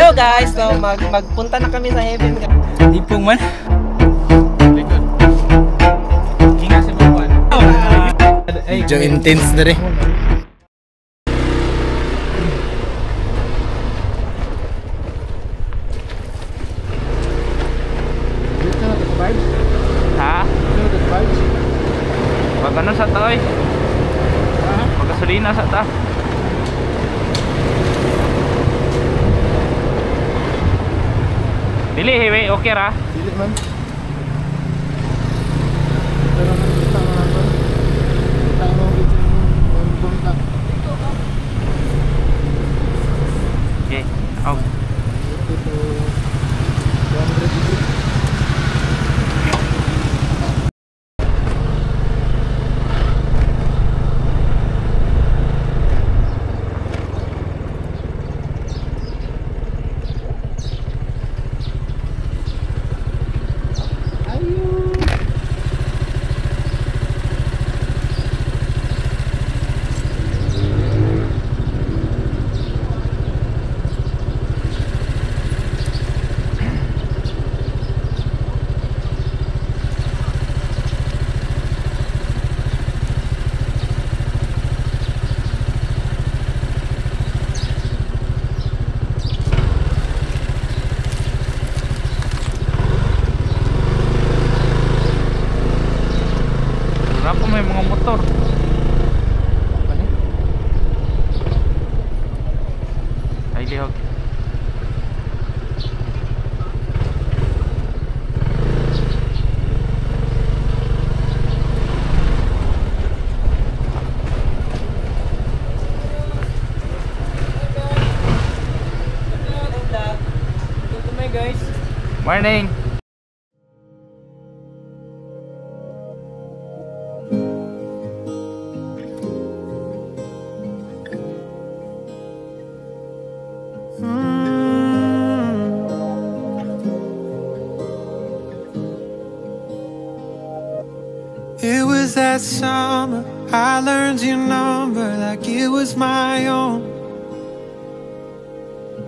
Hello guys, so magpunta na kami sa heaven. Ipong man. Likod. Hinga sa buwan. Medyo intense na rin. Ha? Pag ano sa taoy? Pag gasolina sa ta. Dili hiwi, okay ra? Dili man. Okay, out. Berapa may mga motor? Ay lihog. Guys. Morning. It was that summer I learned your number like it was my own.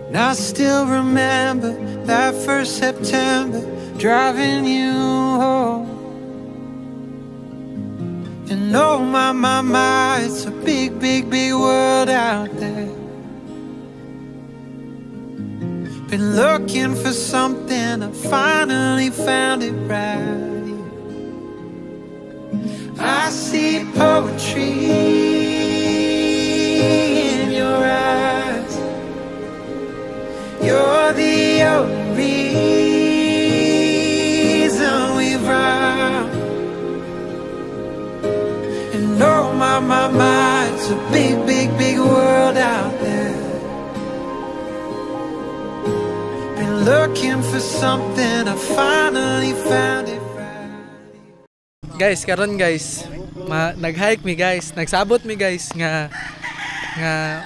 And I still remember that first September driving you home. And oh my, it's a big, big, big world out there. Been looking for something, I finally found it right. I see poetry in your eyes. You're the only reason we run. And oh my, it's a big, big, big world out there. Been looking for something, I finally found it. Guys, karon guys, nag-hike mi guys, nagsabot mi guys nga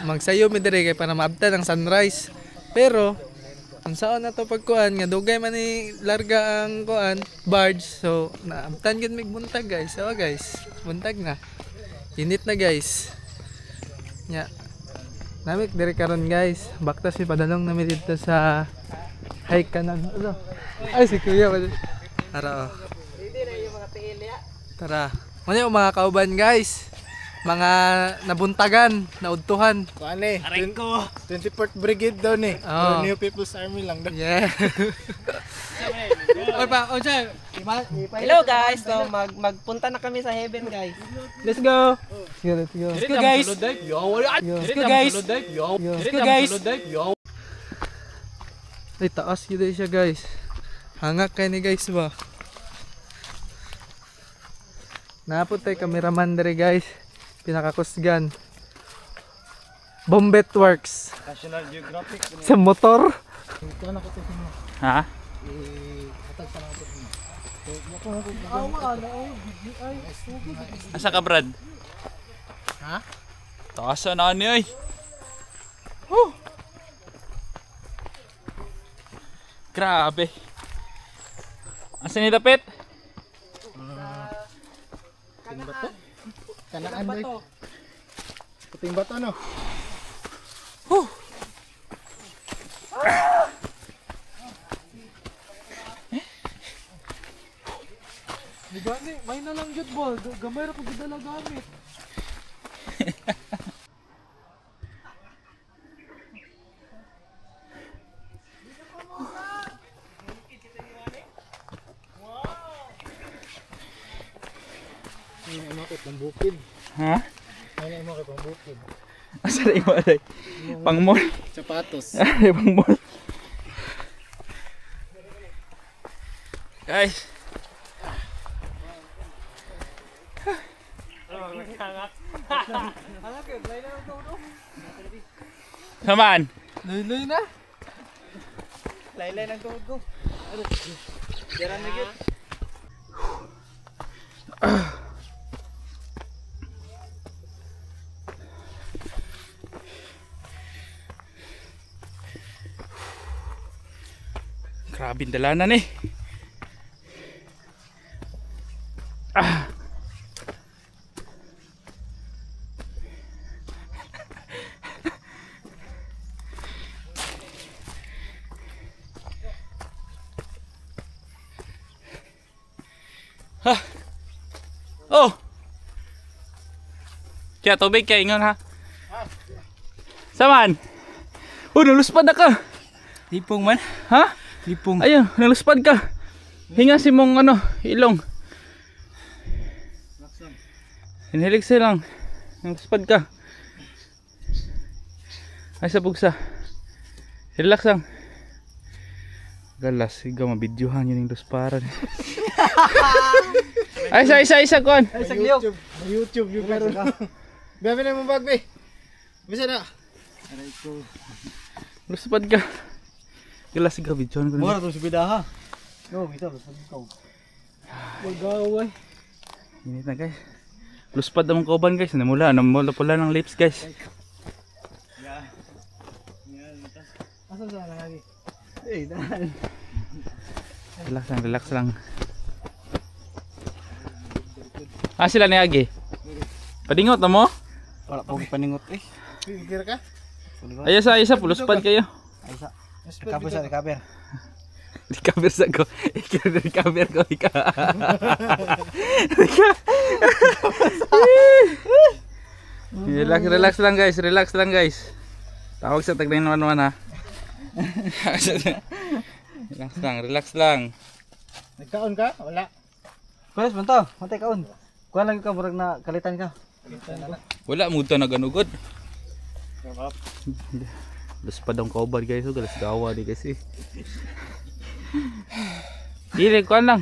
magsayo mi dire kay para maabtan ang sunrise. Pero ang saon na to pagkuan nga dugay man ni larga ang kuan barge, so naabtan gyud mig buntag guys. So guys, buntag na. Init na guys. Nya. Namik dire karon guys, baktas mi padalong nami dito sa hike kanan. Ano? Ay si Kuya. Tara oh. Tara. Ano yung mga kauban guys? Mga nabuntagan, naudtuhan. Kuane, Aray ko. 24th Brigade daw ni. Oh. New People's Army lang daw. Yeah. Oy pa, oy Hello guys, so magpunta na kami sa heaven guys. Let's go. Let's go. Let's go guys. Let's go guys. Let's go guys. Ay taas yun siya guys. Hangak kayo ni guys ba? Napot tayo cameraman dere guys. Pinakakusgan. Bombet Works. National Geographic. Sa motor. Ha? Asa ka Brad? Ha? Taasa na ni ay. Grabe. Asa ni dapit? Puting bato? Kanaan ba? Puting bato no? Gani, may na lang jud ball. Gamay ra ko gidala gamit. Ay, mo kay pambukid. Ha? Ay, mo kay pambukid. Asa rin mo alay? Pang mall. Sapatos. Ay, pang mall. Guys. Samaan? Loy na. Laylay ng tuhod ko. Diyan na gyud. Grabing dalanan eh. Oh. Kaya tubig kaya ingon ha. Saman. Naluspad na ka. Tipong man. Ha? Tipong. Ayun, naluspad ka. Hinga si mong ilong. Inhilig lang. Naluspad ka. Ay sa bugsa. Relax lang. Galas, ikaw mabidyohan yun yung lusparan. Ay, isa kon. Ay, sa YouTube. YouTube yung pero. Gabi na mo bag be. Bisa na. Aray ko. Luspad ka. Galas, ikaw bidyohan ko. Mura to si bidaha. No, bitaw sa ikaw. Magaway. Init na guys. Luspad na mong kauban guys. Namula pula ng lips guys. Asa sa lagi? Eh, dahil. Relax lang. Sila ni Agi. Padingot na mo? Wala po paningot eh. Pikir ka? Ayasa, puluspad kayo. Aysa. Recover sa recover. Recover sa ko. Recover ko. Relax lang guys. Tawag sa tag 911 ha. Relax lang. Nagkaon ka? Wala. Kuya, bunto. Mantay kaon. Kuha lang ka murag na kalitan ka. Wala mo ito naganugod. Luspad ang kauban guys. Galas gawa di guys eh. Dili, kuha lang.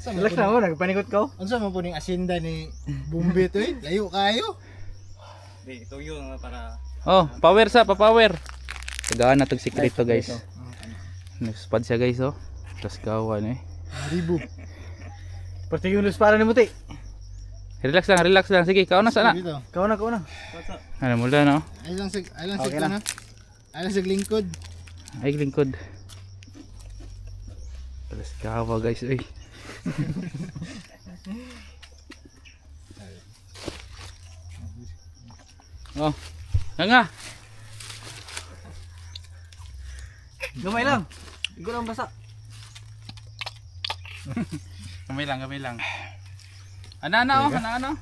Relax na mo, nagpaningot ka. Unsa man po ning asinda ni Bumbi to eh? Layo kayo. Di, tuyo nga para Oh, power sa, pa-power. Tagaan na itong sikreto guys. Luspad siya guys oh. Tapos gawa na eh. Ribo. pasti yung para ni muti. Relax lang. Sige, kaon na sana. Dito. Kaon na. Ano mula no? Ay lang sig Okay ko na. Ay lang sig lingkod. Ay lingkod. Tapos gawa guys eh. Oh. Nga. Gamay lang. Igo lang basa. Gamay lang. Ano?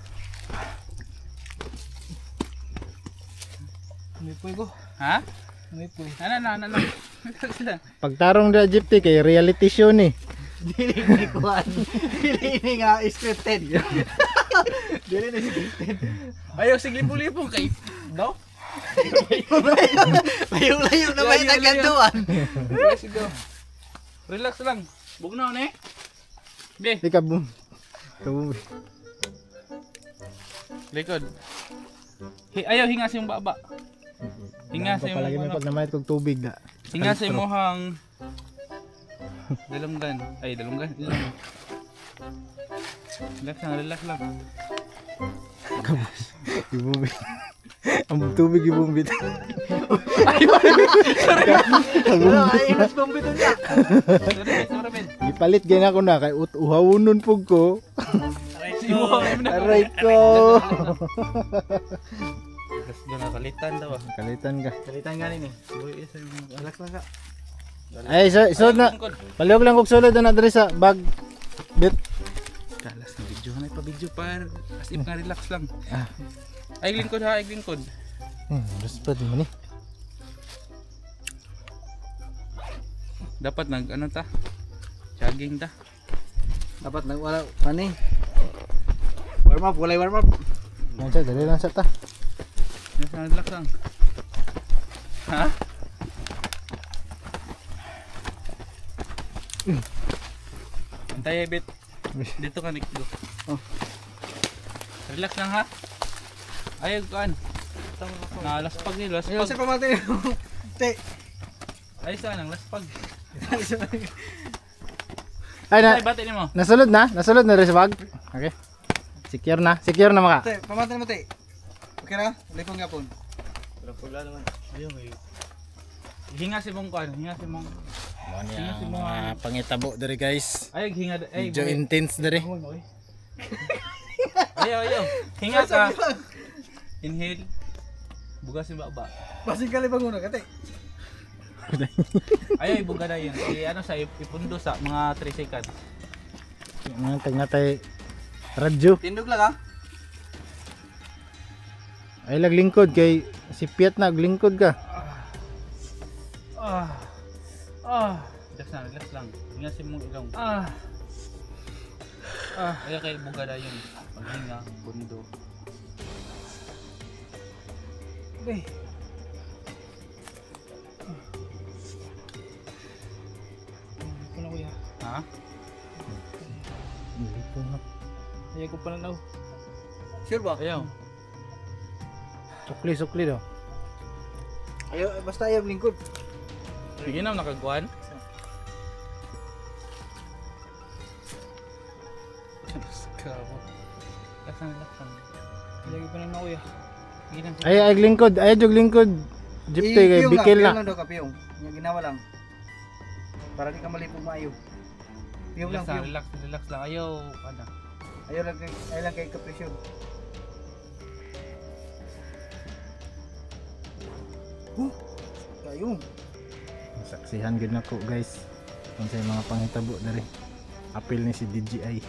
May puy ko. Ha? May puy. Ano? Pagtarong da jeepti kay reality show ni. Dili ni kuan. Dili ni nga scripted. Dili ni scripted. Ayaw sige lipo-lipo kay. No? Layo na ba yung nagkantuan? Sige. Relax lang. Bugnaw na eh. Be, Di ka bum. Kabum. likod. Ayaw hinga sa yung baba. Hinga sa yung Palagi mo pag namayad kog tubig da. hinga sa imong dalunggan. Ay, dalunggan. Relax lang. Ibumbi. Ang tubig ibumbi. Ay, mas pambito niya. Sorry, Ben. Ipalit gina ko na kay uhawunon pug ko. Aray ko. Tapos doon nakalitan daw ah. Kalitan ka. Kalitan ganin eh. Relax lang ka. Ay, so na. Paliog lang kog sulod na diri sa bag bit. Kalas na video. Hanay pa video par. As if nga relax lang. Ay lingkod ha, ay lingkod. Gusto pa din mo ni. Dapat nag ano ta? Jogging ta. Dapat wala pani. Warm up, walay warm up. Yan siya, dali lang sa ta. Relax lang. Ha? Antay bit. Dito ka Nick. Oh. Relax lang ha. Ayaw kan. Nalaspag ni laspag. Ayun sa pamatay. Te. Ay saan ang laspag. Ay na, Ay bati ni mo. nasulod na rin sa bag. Okay. Secure na maka. Te, pamatay mo te. Okay na? Lipong gapon. Hinga si mong kan, hinga si mong. Mga pangitabo dari guys. Ay hinga ay. Medyo intense dari. Ayaw. Hinga ka. Inhale. Bugas yung baba. Pasing ka libang una kate. Ayaw ibuga na yun. Ano sa ipundo sa mga 3 seconds. Mga tagnatay radyo. Tindog lang ha. Ay laglingkod kay si Piat na glingkod ka. Relax lang. Hinga si mong ilong. Ayaw kayo ibuga na yun. Paghinga, pundo. Ha? Ayaw ko pala daw. Sure ba? Ayaw. Sukli daw. Ayaw, basta ayaw lingkod. Sige na, nakaguan. Relax lang. Ayaw ko pala na kuya. Ay glingkod, ay jog lingkod. Jipte kay bikil Piyong na. lang daw ka piyong. Yung ginawa lang. Para di ka malipog maayo. Piyong lang piyong. Relax lang. Ayaw. Ano? Ayaw lang kay kapresyon. Kayo. Saksihan gid nako guys. Unsay mga pangitabo dari. Apil ni si DJI.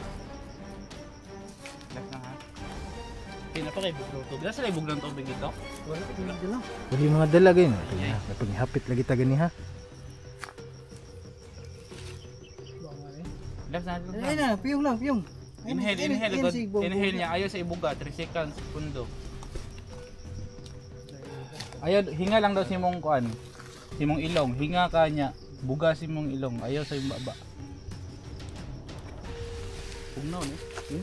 Relax lang ha. Pinapakay bug ng tubig. Nasa labog ng tubig ito? Wala ka tingin dyan lang. Wali mga dala gay na. Kapag hapit lagi ta gani ha. Relax lang. Ay na, piyong lang, piyong. Inhale. Inhale niya. Ayaw sa ibuga. 3 seconds. Pundo. Ayaw. Hinga lang daw si mong kuan. Si mong ilong. Hinga ka niya. Buga si mong ilong. Ayaw sa yung baba. Pugnaw eh.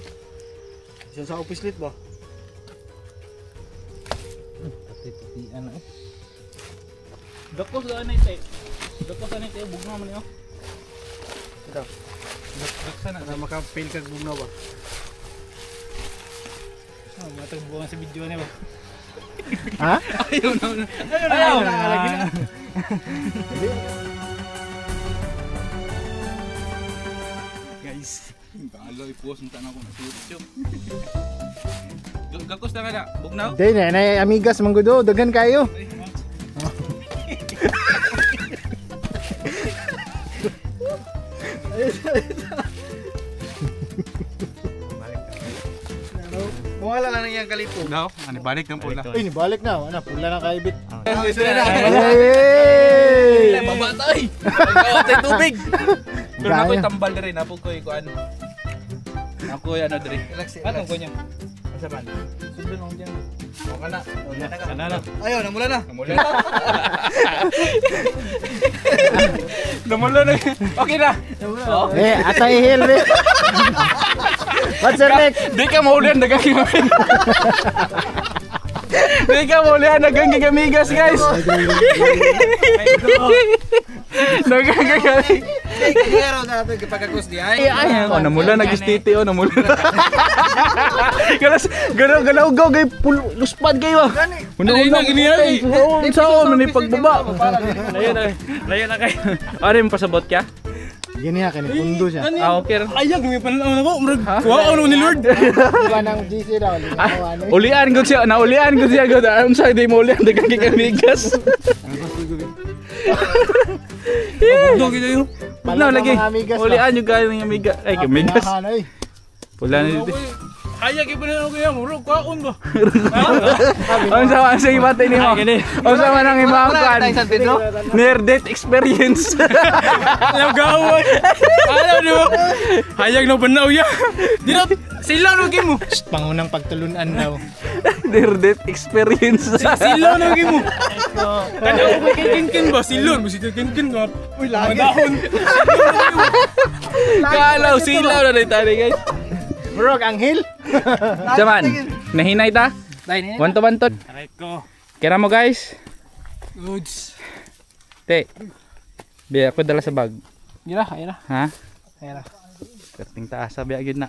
Isa sa office lit ba? Tati-tatian na. Dakos na ito. Dakos na ito. Bugnaw man niyo. Ito. Dakos na. Para maka-fail kag bugnaw ba? Matag buwan sa video niya ba? Ha? Ayaw na. Lagi na. Guys. Kalo i-post mo tanong ko na YouTube. Gakos na kada. Bugnaw. Day na amigas manggudo dagan kayo. Wala lang niyang kalipog. Daw, ani balik ng pula. Ay, balik na. Ano, pula na kaibit. Ay, mabatay. Ay, tubig. Pero Gaya. nakoy tambal na rin, apo ko'y kuan. Ako'y ano diri. Relax. Ano ko niya? Asa man? Sundon ako dyan. O kana. Ano? Ayaw, namula na. Namula. Namula na. Okay na. Oh. Atay hill be. What's your next? Di ka maulian dagang gamigas. Di ka maulian dagang gamigas, guys. Dagang gamigas. Kaya na ito pagkakos di ay. Oh, namula nagistiti oh, namula. Galaw gaw gay luspad kayo. Una gini ay. Saan ni pagbaba. Layan na kayo. Ano yung pasabot ka? Gini ha, kani pundo siya. Ah, okay. Ayaw, gumipan lang ako. Wow, ano ni Lord? Diba ng GC daw? Ulian ko siya, naulian ko siya. Ano sa di mo ulian dagang gamigas. Dog ito yun. No, lagi. Ulian yung galing ng amiga. Ay, gamigas. Pula na dito. Hayag iba na ako yung murog kaon ba? Ang sama sa ibatay ni mo. Ang sama ng ibang kan. Near death experience. Alam gawon. Alam mo. Hayag no banaw ya. Di na sila no mo. Pangunang pagtulunan daw. Near death experience. Sila no mo. Kanya ko kinkin ba silon, mo si kinkin nga. Uy lagi. Kalaw sila na tadi guys. Bro, anghel. Jaman, nahinay ta? Banto-bantot. Aray ko. Kira mo guys. Goods. Te. Biya ako dala sa bag. Gira, ayun na. Ha? Ayun na. Kerting taas biya gyud na.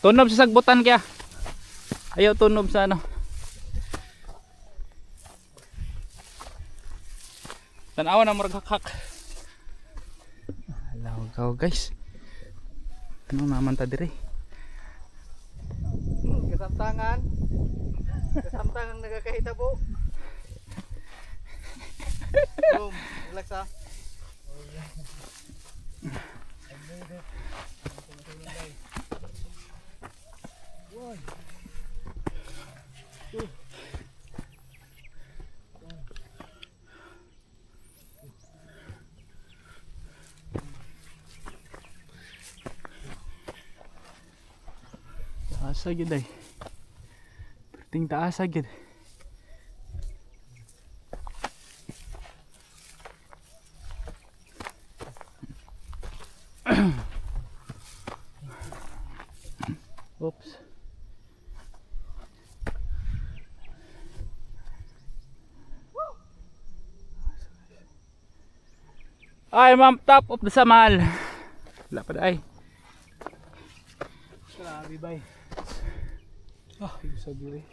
Tunob sa sagbutan kaya. Ayaw tunob sa ano. Tanawa na maragakak. Alaw ka guys. Ano naman ta dire? Kasamtangan. Kasamtangan nagakahitabo. Boom, relax ha. Taas agad ay. Perting taas agad. Oops. I'm on top of the Samal. Wala pa ay. Grabe bay. Ah, yung sabi rin.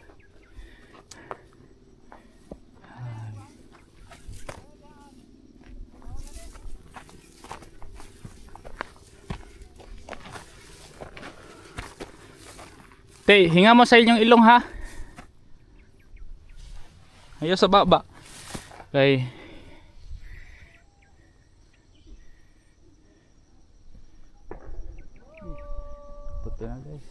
Te, hinga mo sa inyong ilong ha. Ayaw sa baba. Okay. Puto na guys.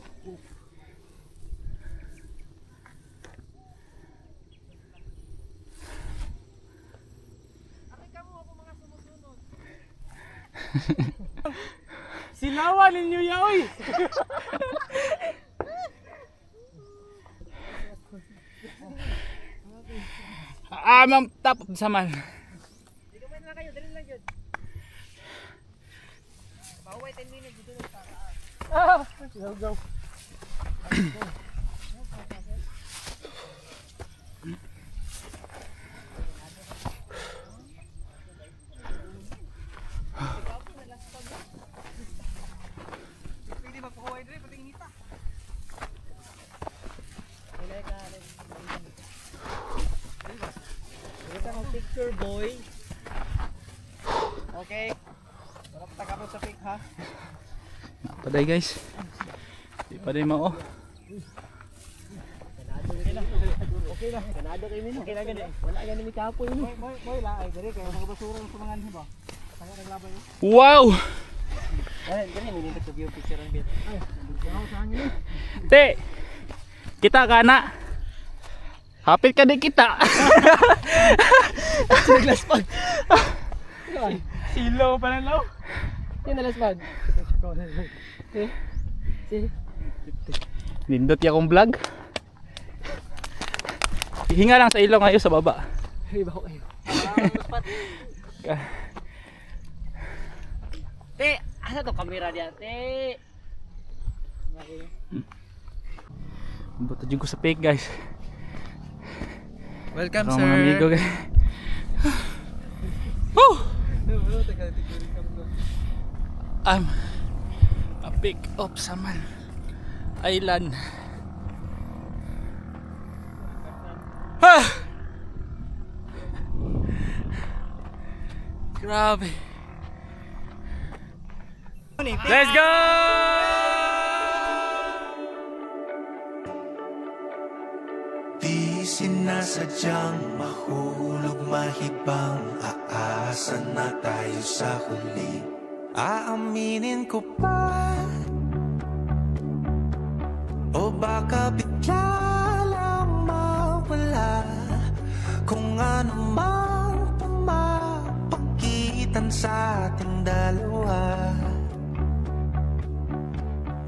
Silawan ninyo yaoy. I'm on top of the Samal. Dito man lang kayo, dali lang yun. Baway 10 minutes dito lang sa taas. Go. Pwede magpakuhay dito, pati inita. Picture boy. Okay. Wala pa tagapon sa pic ha. Napaday guys. Di pa rin mao. Okay na. Kanado kayo nino. Okay na gani. Wala gani mi kapoy ni. Boy la ay dire kay mga basura sa mga hiba. Tanga naglabay. Wow! Gani mi dito sa view picture ang bit. Ay, ako sa hangin. Te. Kita ka na. Hapit ka din kita. Siglas pag. Silaw pa na law. Yan na lasbag. Nindot ya akong vlog. Hinga lang sa ilong ngayon sa baba. Hey, baho kayo. Te, asa to kamera diyan, te? Buto jud ko sa pic guys. Welcome Mga sir. amigo guys. Woo! I'm a pick of Samal Island. Grabe. Let's go! Di sinasadyang mahulog mahibang, aasa na tayo sa huli. Aaminin ko pa, o baka bigla lang mawala, kung ano mang pumapagitan sa ating dalawa.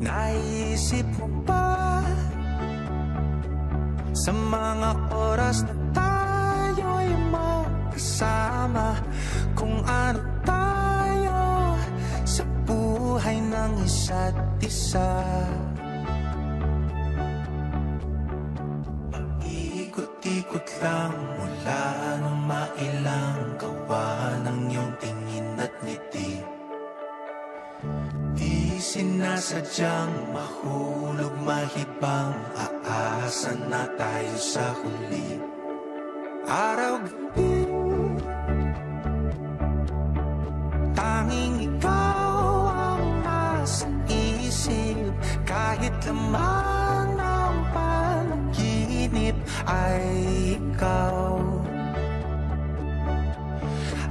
Naisip mo ba sa mga oras na tayo'y magkasama, kung ano tayo sa buhay ng isa't isa? Paikot-ikot lang mula nung mailang gawa ng iyong tingin at ngiti. Di sinasadyang mahulog mahibang, aasa na tayo sa huli. Araw-gabi, tanging ikaw ang nasa isip, kahit lamang ng panaginip ay ikaw.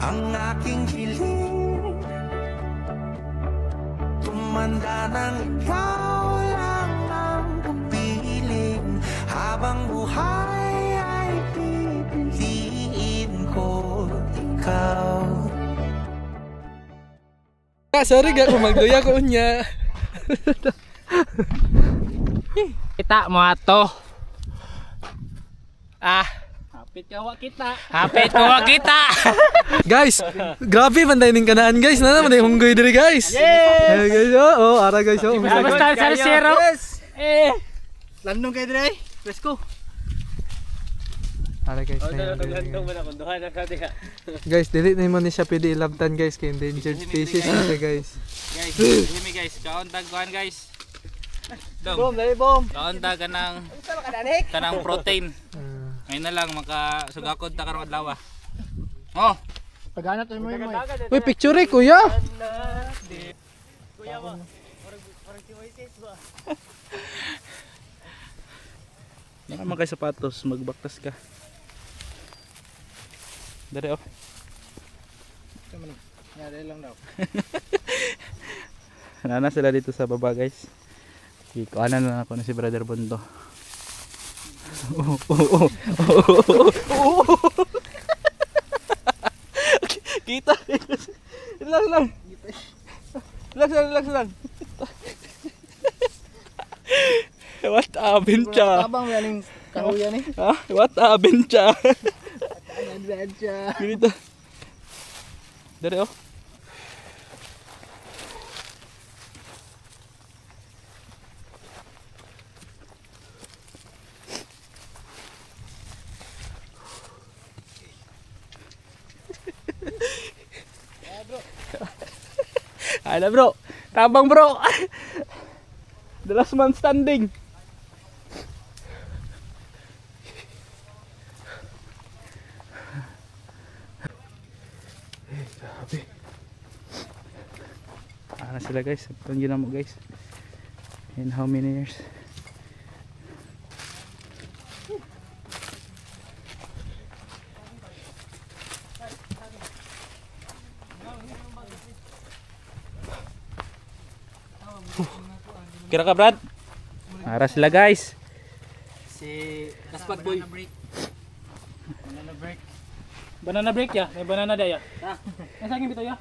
Ang aking hiling, tumanda ng ikaw lang ang kapiling, habang buhay ay pipiliin ko ikaw. Sorry gak, magduya ko unya. Kita mo ato. Hapit kawa kita. Hapit ko kita. Guys, grabe man dining kanaan guys. Nana man hunggoy diri guys. Yes! Guys, oh, ara guys, oh. Basta sa zero. Yes! Landong kayo dire. Let's go. Ara guys. Landong man ako duha na sa diha. Guys, dili na mo ni siya pwede ilabtan guys kay endangered species na siya guys. Guys, himi guys, kauntag kuan guys. Boom, dali boom. Kauntag kanang protein. Ngayon na lang makasugakod ta karong adlaw. Oh, Pagana tayo mo yun. Uy, picture kuya. Kuya mo. Parang si Moises ba? di naman kay sapatos, magbaktas ka. Dari oh. Dali lang daw. Nana sila dito sa baba guys. Ikuanan na ako na si Brother Bondo. Kita. Relax lang. Relax lang. What a bencha. Tabang yaning kahuyan eh. Ha? What a bencha. Adventure. Ganito. Dari oh. Ala bro, tabang bro. The last man standing. Grabe. Ano sila guys? Tunggin na mo guys. In how many years? Kira ka Brad? Ara sila guys. Si Raspat Boy. Banana break ya? May banana daya. Nasa akin bitaw ya?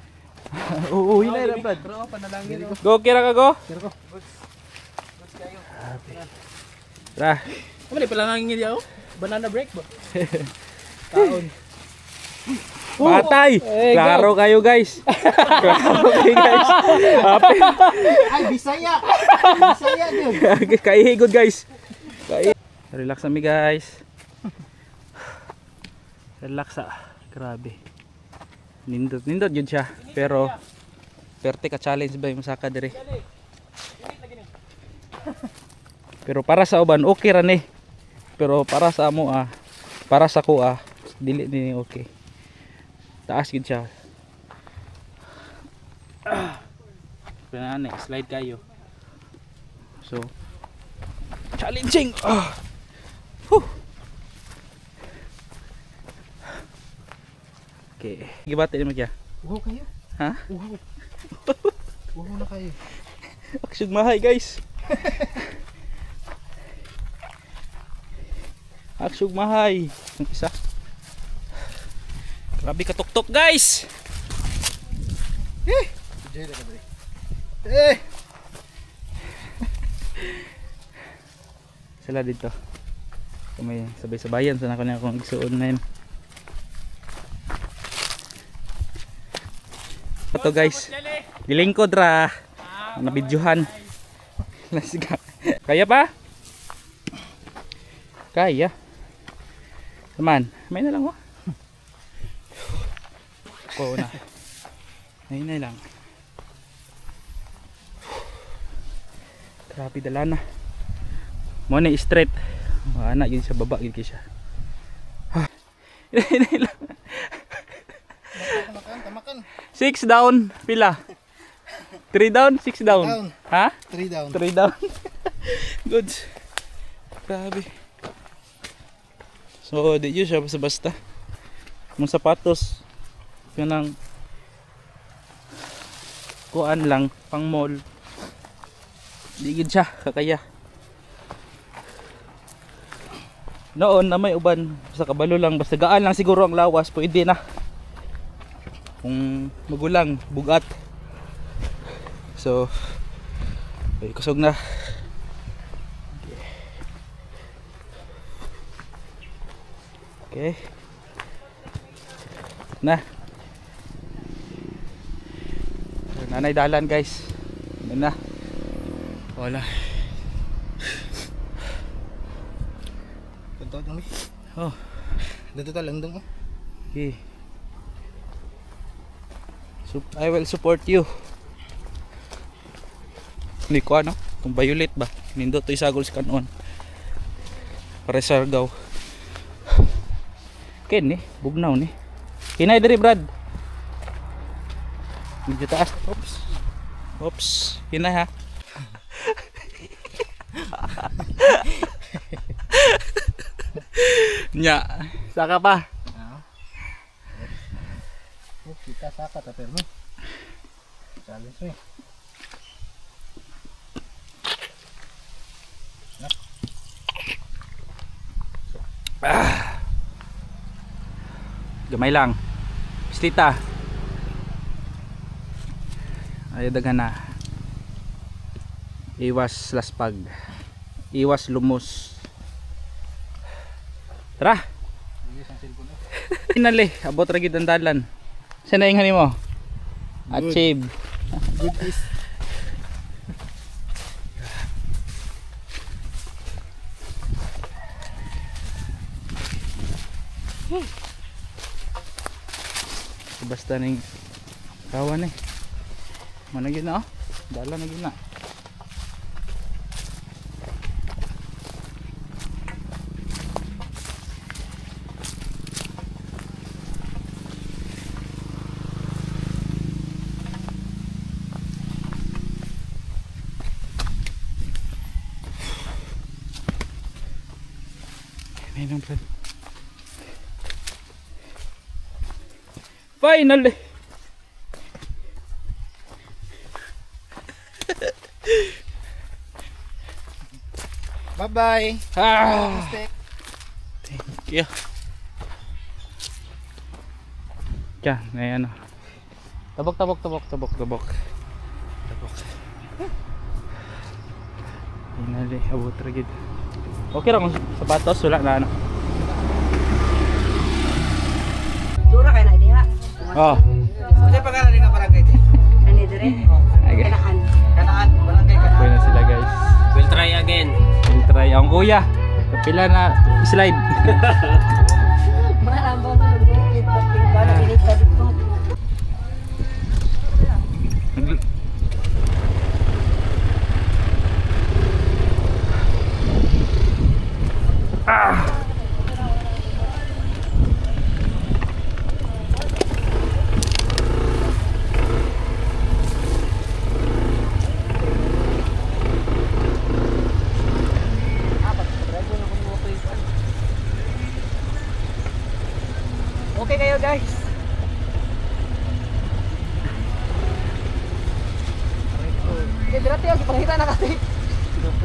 Oo, hila Brad. Bro, panalangin. Go, kira ka go. Kira ko. Tara. Ano di pala nangingin diya oh? Banana break ba? Taon. Patay! Klaro kayo guys. Klaro kayo guys. Happy. Ay, Bisaya. Bisaya yun. Kaihigod guys. Relax kami guys. Relax grabe. Nindot yun siya. Pero perte ka challenge ba yung saka dire. Pero para sa uban okay ra ni. Pero para sa amo para sa ko dili ni okay. Taas gid siya. Kaya slide kayo. So, challenging! Whew. Okay. Gibati naman kaya? Uhaw kayo. Ha? Uhaw. Uhaw na kayo. Aksug mahay guys. Aksug mahay. Ang isa. Grabe katuktok guys. Sila dito. May sabay-sabayan sana ko na akong igsuon ngayon. Ito guys. Gilingkod ra. Nabidyohan. Let's go. Kaya pa? Kaya. Naman, may na lang oh. Oo na. May na lang. Grabe dala na. Mo na straight. Ana yun sa baba gid siya. Tamakan. 6 down pila. 3 down, 6 down. Ha? 3 down. 3 down. Good. Grabe. So, di yun siya basta-basta. Mong sapatos. Yun ang kuan lang, pang mall. Di gid siya, kakaya. Noon na may uban, basta kabalo lang, basta gaan lang siguro ang lawas, pwede na. Kung magulang, bugat. So, ay kusog na. Okay. Na. Nanay dalan guys. Yan na. Wala. Kanto dong. Oh. Dito ta lang dong. Okay. I will support you. Hindi ko ano, kung violet ba, nindot to isagol sa kanon. Resargaw. Ken ni, bugnaw ni. Kinay diri Brad. Medyo taas. Oops. Oops. Kinay ha. Nya, saka pa. Kita saka tapi mo. Challenge mo. Gamay lang. Pistita. Ay daghan na. Iwas laspag. Iwas lumos. Tara. Finally, abot ra gid ang dalan. Sana ingani mo? Achieve. Good is. Basta ning kawan eh. Mana gyud na oh. Dala na gyud na. May nang plan. Finally. Bye-bye. Thank you. Kaya, may ano. Tabok. Finally, abot ra gid. Okay ra kung sapatos wala na ano. Dura kay na diha. Oh. Ano pangalan ni nga barangay ti? Ani dire. Kanaan. Kanaan barangay ka. Okay na sila guys. We'll try again. We'll try. Ang kuya, kapila na slide. Maramba mo lumukit bating bala binita dito.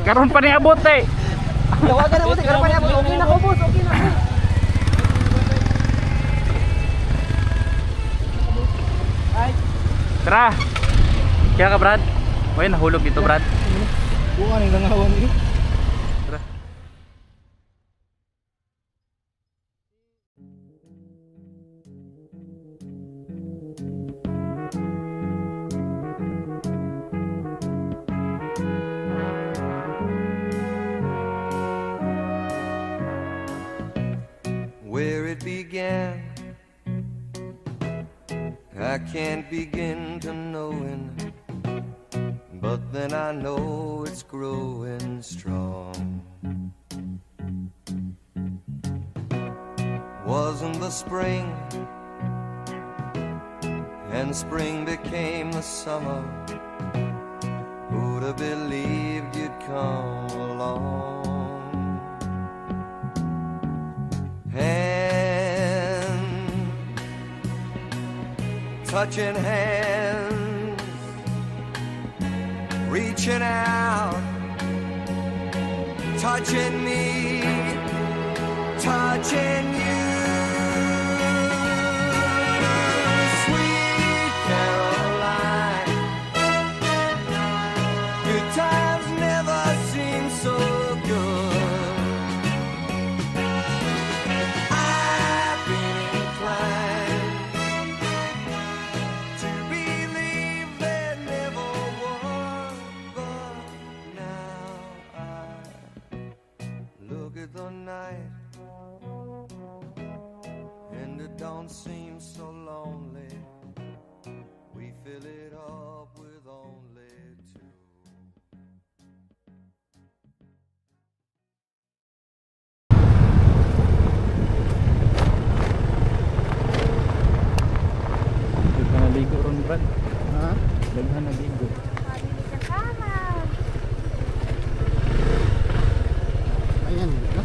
Karon pa niabot eh. Tawagan ako, karon pa niabot. Okay na ko, boss. Okay na ko. Tara. Kaya ka, Brad? Uy, nahulog dito, Brad. Bukan yung nangawan eh. Tara. Where it began, I can't begin to knowing, but then I know it's growing strong. Wasn't the spring, and spring became the summer. Who'd have believed you'd come along? Touching hands, reaching out, touching me, touching you. Sweet Caroline, good times never seem so good. I've been inclined to believe there never was, but now I look at the night and it don't seem so lonely. We fill it up with only two. Daghan na ligo ron, Brad. Ha? Daghan na ligo. Ayan. No?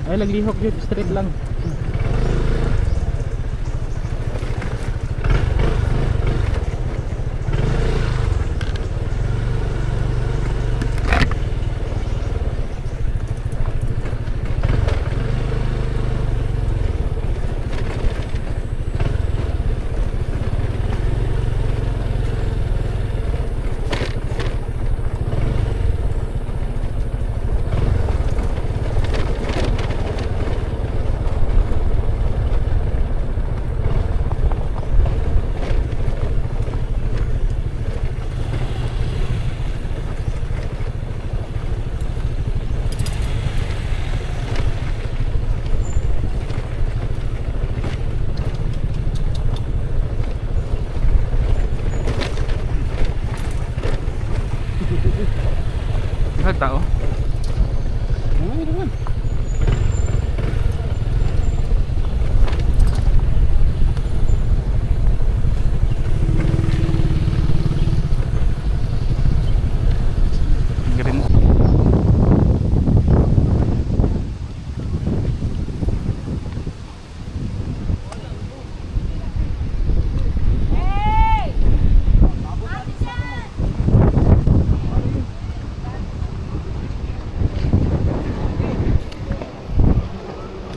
Ay, laglihok yun, straight lang. Tao. Ano naman? Green.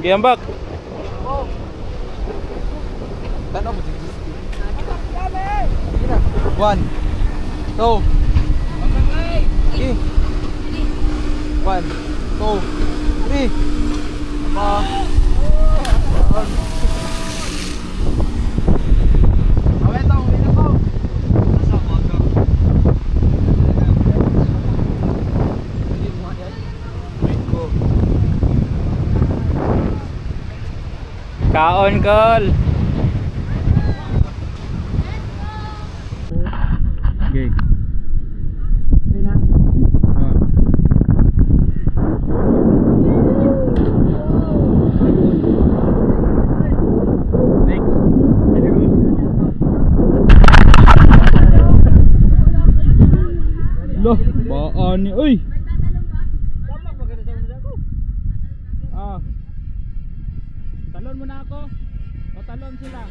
Giambak. Tanong mo. 1 2 3 1 2 3 Kaon kol. Okay. niyo. Uy! Ah. Talon mo na ako. O talon sila.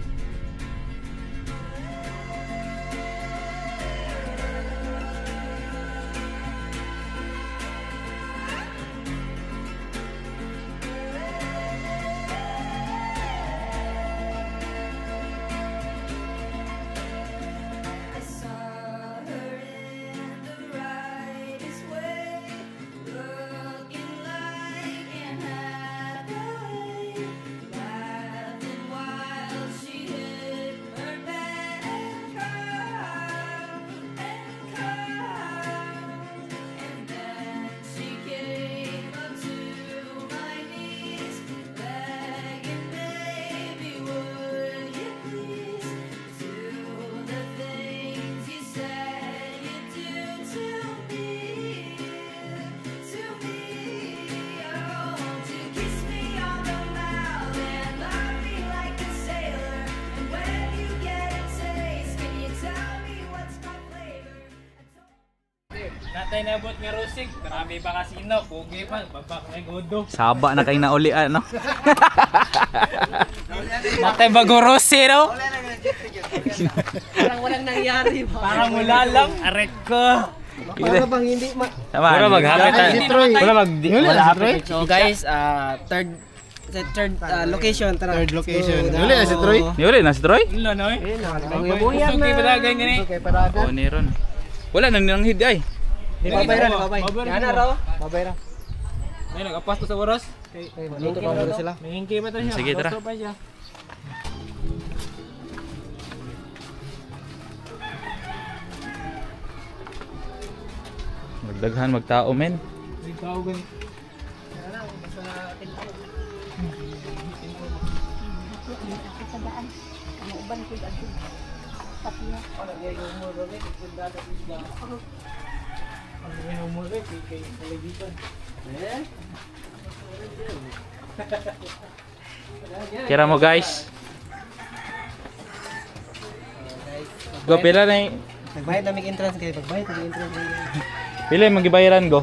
Natay nabot nga rusig, marami pa kasino, pugi pa, babak na godo. Saba na kayo nauli ano. Natay bago rusi, no? Parang walang nangyari ba? Parang mula lang, aret ko. Para bang hindi Tama. Wala maghapit tayo. Wala Wala hapit. So guys, third location, tara. Third location. Wala na si Troy. Niuli na si Troy? Wala na eh. Buyag Suki pa dagay gani. Kay Paraga. Oh, ni ron. Wala nang nanghid ay. Babay ra, babay. Yan na raw. Babay ra. Ay nagapas to sa oras. Luto pa muna sila. May hingki pa to siya. Sige, tara. Luto pa siya. Magdaghan magtao men. Ikaw gani. Kira mo guys. Go pila na eh. Nagbayad namin entrance kayo, pagbayad namin entrance. Pila yung magibayaran go?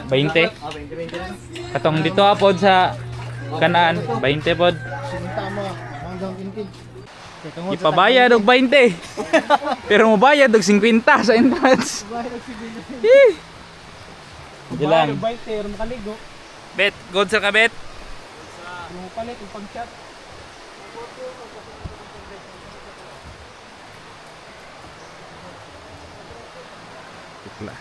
20? Katong dito apod sa kanaan, 20 pod. Sinta mo hanggang intin. Ipabayad og 20. Pero mo bayad og 50 sa entrance. Hindi lang. Bike tayo makaligo. Bet, good sa ka bet. Yung palit yung pag-shot. Tikla.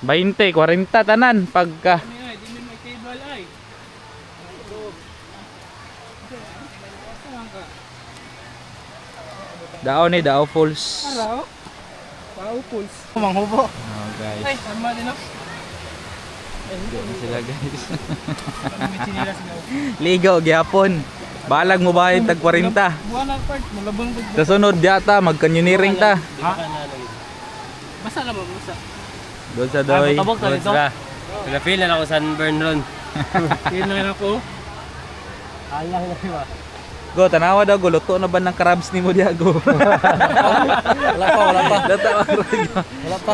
20, 40 tanan pagka. Ano yun, di may cable ay. Dao ni Dao Falls. Araw? Paupuls. Manghubo. Oh guys. Ay, tama din no? Doon sila guys. May chinilas na. Ligaw gyapon. Balag mo ba yung tag 40? Buwan na part, malabang big. Sa sunod yata magkanyuniring ta. Basta na ba, basta. Doon sa doy. tabok na Doon dito. sila. Nag-feel na ako sunburn ron. Yun lang ako. Ayang na ba? Go, tanawa daw go. Luto na ba ng crabs ni mo diya go? Wala pa, wala pa. Luto. Wala pa.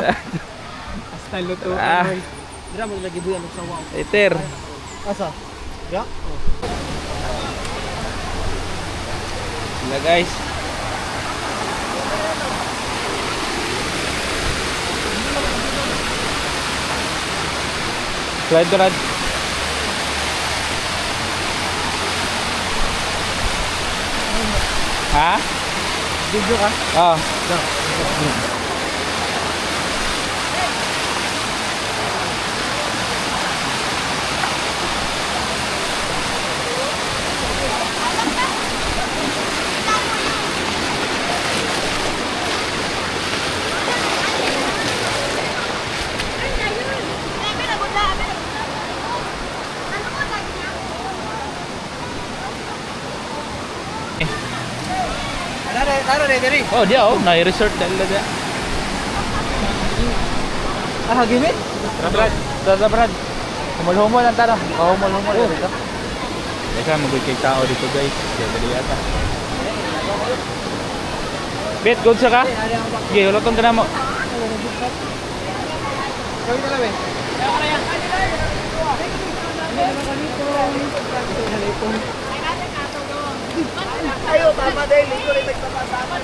Basta luto. Ah. Dira mo lagi buyan sa wow. Iter. Asa? Ya. Sila guys. Slide to Rad. Ha? Video ka? Oh. Taro na diri. Oh, dia oh, na resort dala dia. Ah, gimi? Brad, Brad. Humol-humol ang tara. Humol-humol dito. Deka magud kay tao dito guys. Kaya dali ata. Bet, good sa ka? Sige, uloton ka na mo. Gawin na lang eh. Ayo, tama din. Lito rin nagpapasama.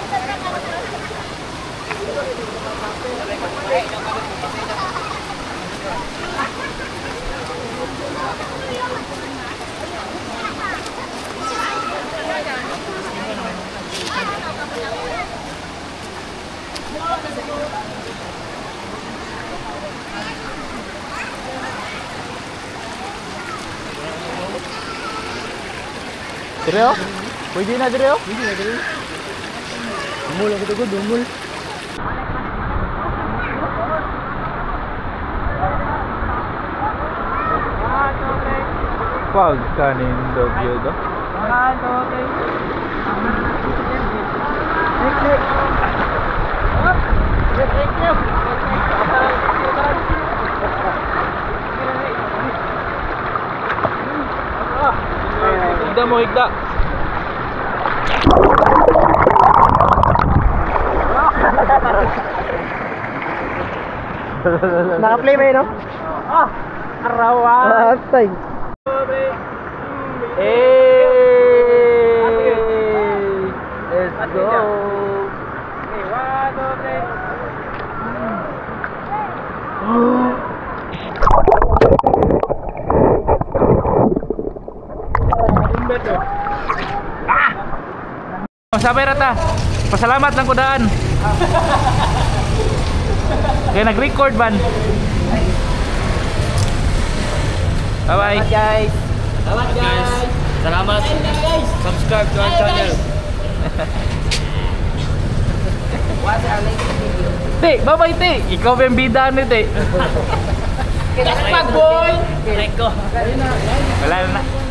Dire oh? Pwede na dire oh? Hindi na gawin. Dumul ako to, dumul. Pag kanindog yun do? Higda mo, higda. Naka-play ba yun, no? Arawan. Atay. Let's go. Sabay rata. Pasalamat lang kudaan. Kaya nag-record ban. Bye bye Guys. Salamat guys. Salamat. Subscribe to our channel. Watch our latest video. Te, bye bye te. Ikaw ba yung bida ni te? Kinakapag boy. Like ko. Wala na.